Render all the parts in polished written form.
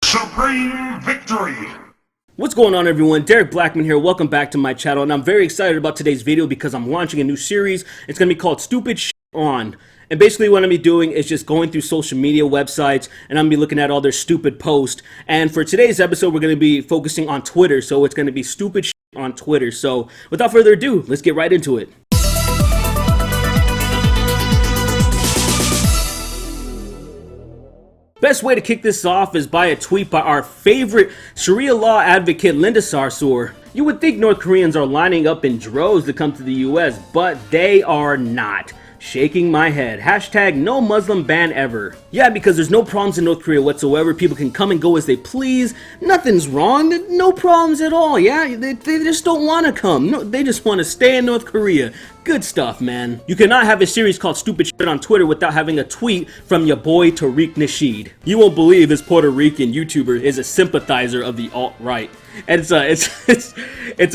Supreme victory! What's going on, everyone? Derek Blackman here. Welcome back to my channel, and I'm very excited about today's video because I'm launching a new series. It's going to be called Stupid Shit On. And basically what I'm going to be doing is just going through social media websites, and I'm going to be looking at all their stupid posts. And for today's episode, we're going to be focusing on Twitter, so it's going to be Stupid Shit on Twitter. So without further ado, let's get right into it. Best way to kick this off is by a tweet by our favorite Sharia law advocate, Linda Sarsour. You would think North Koreans are lining up in droves to come to the US, but they are not. Shaking my head. Hashtag no Muslim ban ever. Yeah, because there's no problems in North Korea whatsoever. People can come and go as they please. Nothing's wrong. No problems at all. Yeah, they just don't want to come. No, they just want to stay in North Korea. Good stuff, man. You cannot have a series called Stupid Shit on Twitter without having a tweet from your boy Tarik Nasheed. You won't believe this Puerto Rican YouTuber is a sympathizer of the alt-right. And it's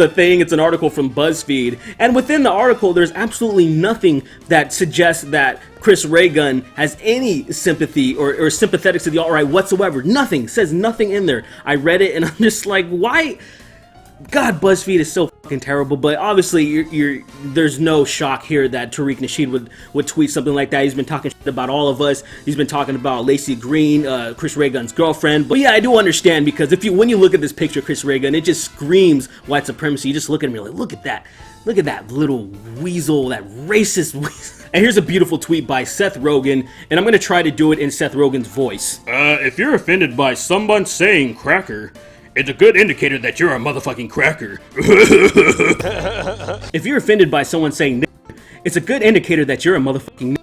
a thing. It's an article from BuzzFeed, and within the article, there's absolutely nothing that suggests that Chris Rogen has any sympathy or sympathetic to the alt-right whatsoever. Nothing. Says nothing in there. I read it, and I'm just like, why? God, BuzzFeed is so fucking terrible, but obviously there's no shock here that Tarik Nasheed would tweet something like that. He's been talking shit about all of us. He's been talking about Lacey Green, Chris Rogen's girlfriend. But yeah, I do understand, because when you look at this picture of Chris Rogen, it just screams white supremacy. You just look at him, you're like, look at that little weasel, that racist weasel. And here's a beautiful tweet by Seth Rogen, and I'm gonna try to do it in Seth Rogen's voice. If you're offended by someone saying cracker, it's a good indicator that you're a motherfucking cracker. If you're offended by someone saying nigger, it's a good indicator that you're a motherfucking nigger.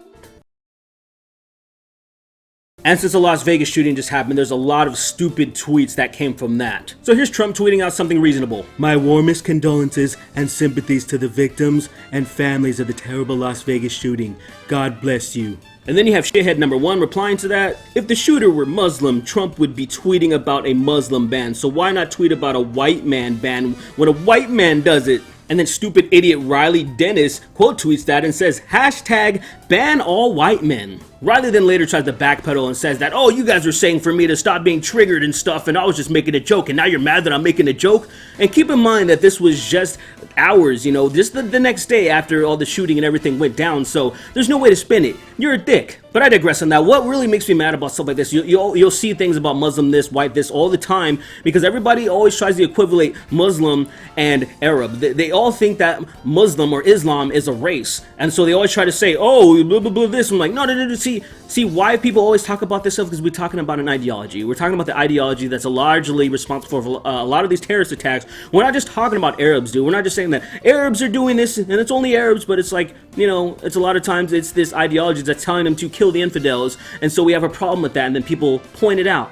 And since the Las Vegas shooting just happened, there's a lot of stupid tweets that came from that. So here's Trump tweeting out something reasonable. My warmest condolences and sympathies to the victims and families of the terrible Las Vegas shooting. God bless you. And then you have shithead number one replying to that. If the shooter were Muslim, Trump would be tweeting about a Muslim ban. So why not tweet about a white man ban when a white man does it? And then stupid idiot Riley Dennis quote tweets that and says, hashtag ban all white men. Riley then later tries to backpedal and says that, oh, you guys were saying for me to stop being triggered and stuff, and I was just making a joke, and now you're mad that I'm making a joke? And keep in mind that this was just hours, you know, just the next day after all the shooting and everything went down, so there's no way to spin it. You're a dick. But I digress on that. What really makes me mad about stuff like this, you'll see things about Muslim this, white this all the time, because everybody always tries to equivalent Muslim and Arab. They all think that Muslim or Islam is a race, and so they always try to say, oh, blah, blah, blah, this. I'm like, no, see why people always talk about this stuff? Because we're talking about an ideology. We're talking about the ideology that's largely responsible for a lot of these terrorist attacks. We're not just talking about Arabs, dude. We're not just saying that Arabs are doing this, and it's only Arabs, but it's like, you know, it's a lot of times it's this ideology that's telling them to kill the infidels, and so we have a problem with that, and then people point it out.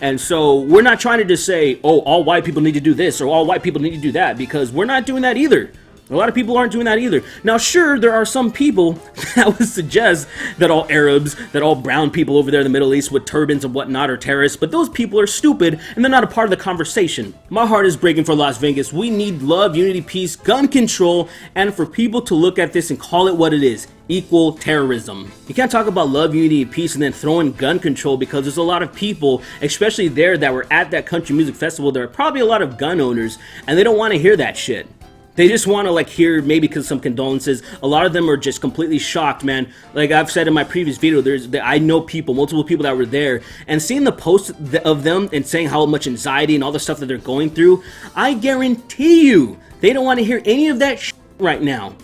And so we're not trying to just say, oh, all white people need to do this, or all white people need to do that, because we're not doing that either. A lot of people aren't doing that either. Now, sure, there are some people that would suggest that all Arabs, that all brown people over there in the Middle East with turbans and whatnot are terrorists, but those people are stupid, and they're not a part of the conversation. My heart is breaking for Las Vegas. We need love, unity, peace, gun control, and for people to look at this and call it what it is. Equal terrorism. You can't talk about love, unity, and peace and then throw in gun control, because there's a lot of people, especially there, that were at that country music festival. There are probably a lot of gun owners, and they don't want to hear that shit. They just want to hear maybe some condolences. A lot of them are just completely shocked, man. Like I've said in my previous video, I know people, multiple people that were there, and seeing the posts of them and saying how much anxiety and all the stuff that they're going through, I guarantee you they don't want to hear any of that shit right now.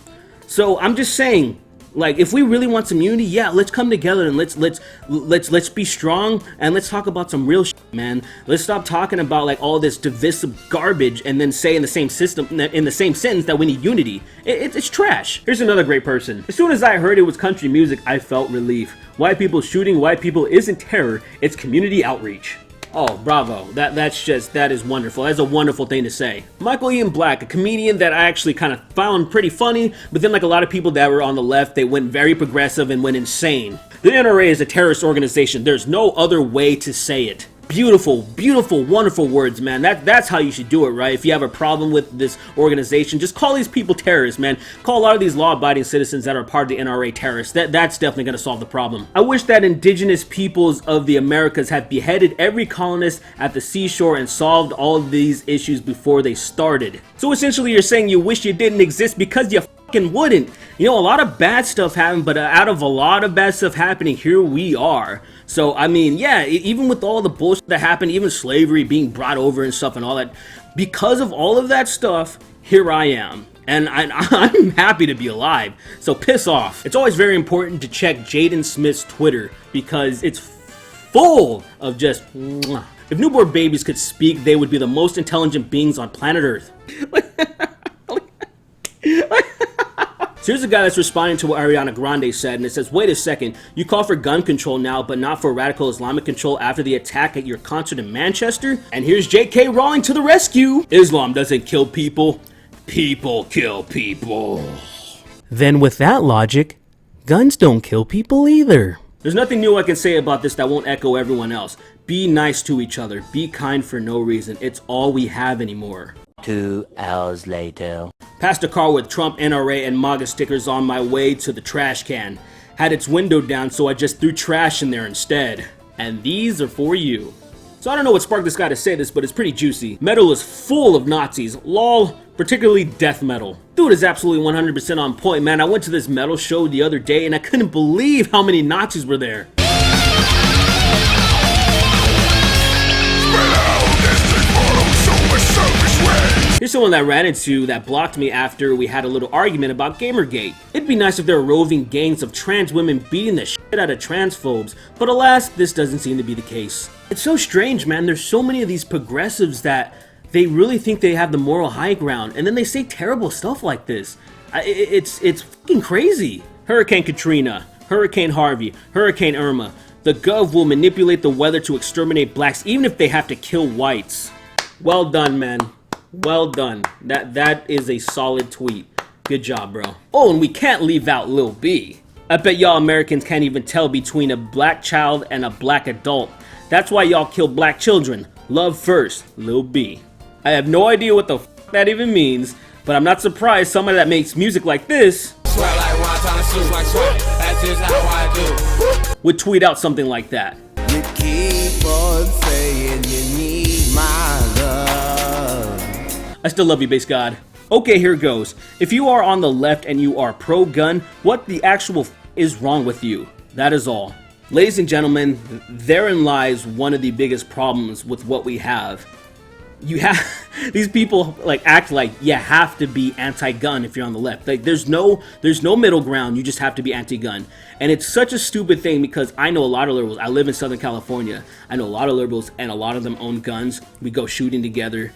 So I'm just saying, like, if we really want some unity, yeah, let's come together and let's be strong, and let's talk about some real shit, man. Let's stop talking about like all this divisive garbage and then say in the same sentence that we need unity. It's trash. Here's another great person. As soon as I heard it was country music, I felt relief. White people shooting white people isn't terror, it's community outreach. Oh, bravo. That is wonderful. That's a wonderful thing to say. Michael Ian Black, a comedian that I actually kind of found pretty funny, but then like a lot of people that were on the left, they went very progressive and went insane. The NRA is a terrorist organization. There's no other way to say it. Beautiful, beautiful, wonderful words, man. That's how you should do it, right? If you have a problem with this organization, just call these people terrorists, man. Call a lot of these law-abiding citizens that are part of the NRA terrorists. That's definitely going to solve the problem. I wish that indigenous peoples of the Americas had beheaded every colonist at the seashore and solved all of these issues before they started. So essentially, you're saying you wish you didn't exist because you fucking wouldn't. You know, a lot of bad stuff happened, but out of a lot of bad stuff happening, here we are. So, I mean, yeah, even with all the bullshit that happened, even slavery being brought over and stuff and all that, because of all of that stuff, here I am. And I'm happy to be alive, so piss off. It's always very important to check Jayden Smith's Twitter, because it's full of just mwah. If newborn babies could speak, they would be the most intelligent beings on planet Earth. So here's a guy that's responding to what Ariana Grande said, and it says, wait a second, you call for gun control now, but not for radical Islamic control after the attack at your concert in Manchester? And here's J.K. Rowling to the rescue. Islam doesn't kill people, people kill people. Then with that logic, guns don't kill people either. There's nothing new I can say about this that won't echo everyone else. Be nice to each other, be kind for no reason, it's all we have anymore. 2 hours later. Passed a car with Trump, NRA, and MAGA stickers on my way to the trash can. Had its window down, so I just threw trash in there instead. And these are for you. So I don't know what sparked this guy to say this, but it's pretty juicy. Metal is full of Nazis. Lol, particularly death metal. Dude is absolutely 100% on point, man. I went to this metal show the other day, and I couldn't believe how many Nazis were there. Here's someone that ran into that blocked me after we had a little argument about Gamergate. It'd be nice if there were roving gangs of trans women beating the shit out of transphobes, but alas, this doesn't seem to be the case. It's so strange, man. There's so many of these progressives that they really think they have the moral high ground, and then they say terrible stuff like this. It's fucking crazy. Hurricane Katrina, Hurricane Harvey, Hurricane Irma. The Gov will manipulate the weather to exterminate blacks even if they have to kill whites. Well done, man. Well done. That is a solid tweet. Good job, bro. Oh, and we can't leave out Lil B. I bet y'all Americans can't even tell between a black child and a black adult. That's why y'all kill black children. Love first, Lil B. I have no idea what the f that even means, but I'm not surprised somebody that makes music like this would tweet out something like that. You keep on saying you need my love. I still love you, Base God. Okay, here goes. If you are on the left and you are pro-gun, what the actual f is wrong with you? That is all. Ladies and gentlemen, therein lies one of the biggest problems with what we have. You have these people like act like you have to be anti-gun if you're on the left. Like there's no middle ground. You just have to be anti-gun. And it's such a stupid thing because I know a lot of liberals. I live in Southern California. I know a lot of liberals and a lot of them own guns. We go shooting together.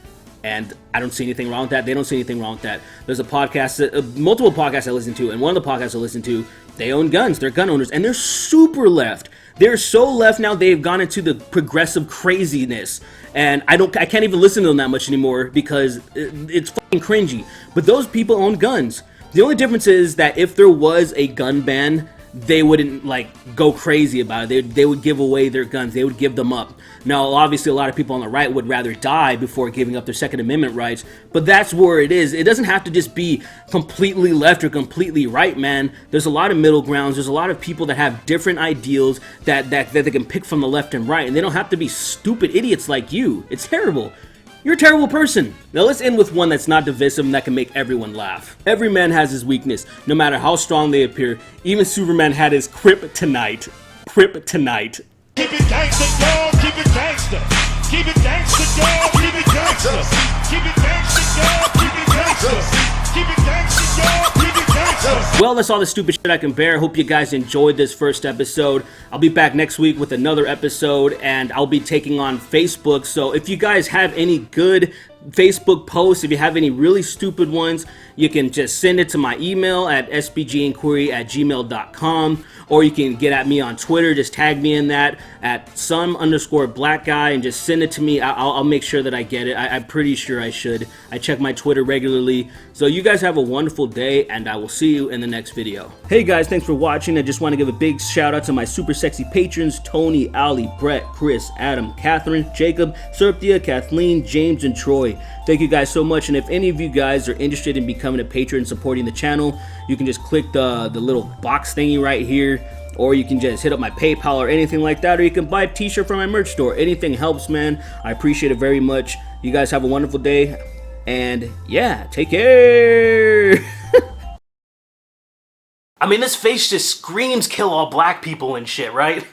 And I don't see anything wrong with that. They don't see anything wrong with that. There's a podcast, multiple podcasts I listen to, and one of the podcasts I listen to, they own guns. They're gun owners, and they're super left. They're so left now. They've gone into the progressive craziness, and I can't even listen to them that much anymore because it's fucking cringy. But those people own guns. The only difference is that if there was a gun ban, they wouldn't like go crazy about it. They would give away their guns. They would give them up. Now, obviously, a lot of people on the right would rather die before giving up their Second Amendment rights, but that's where it is. It doesn't have to just be completely left or completely right, man. There's a lot of middle grounds. There's a lot of people that have different ideals that they can pick from the left and right, and they don't have to be stupid idiots like you. It's terrible. You're a terrible person. Now let's end with one that's not divisive and that can make everyone laugh. Every man has his weakness, no matter how strong they appear. Even Superman had his kryptonite. Kryptonite. Keep it gangsta, dog. Keep it gangsta. Keep it gangsta, dog. Keep it gangsta. Keep it gangsta, dog. Keep it gangsta. Keep it gangsta, dog. Keep it gangsta. Well, that's all the stupid shit I can bear. Hope you guys enjoyed this first episode. I'll be back next week with another episode, and I'll be taking on Facebook. So if you guys have any good Facebook posts, if you have any really stupid ones, you can just send it to my email at sbginquiry@gmail.com, or you can get at me on Twitter. Just tag me in that at some_black guy and just send it to me. I'll make sure that I get it. I'm pretty sure I should. I check my Twitter regularly. So you guys have a wonderful day, and I will see you in the next video. Hey guys, thanks for watching. I just want to give a big shout out to my super sexy patrons: Tony, Ali, Brett, Chris, Adam, Catherine, Jacob, Serptia, Kathleen, James, and Troy. Thank you guys so much. And if any of you guys are interested in becoming a patron and supporting the channel, you can just click the little box thingy right here, or you can just hit up my PayPal or anything like that, or you can buy a t-shirt from my merch store. Anything helps, man. I appreciate it very much. You guys have a wonderful day, and yeah, take care. I mean, this face just screams kill all black people and shit, right?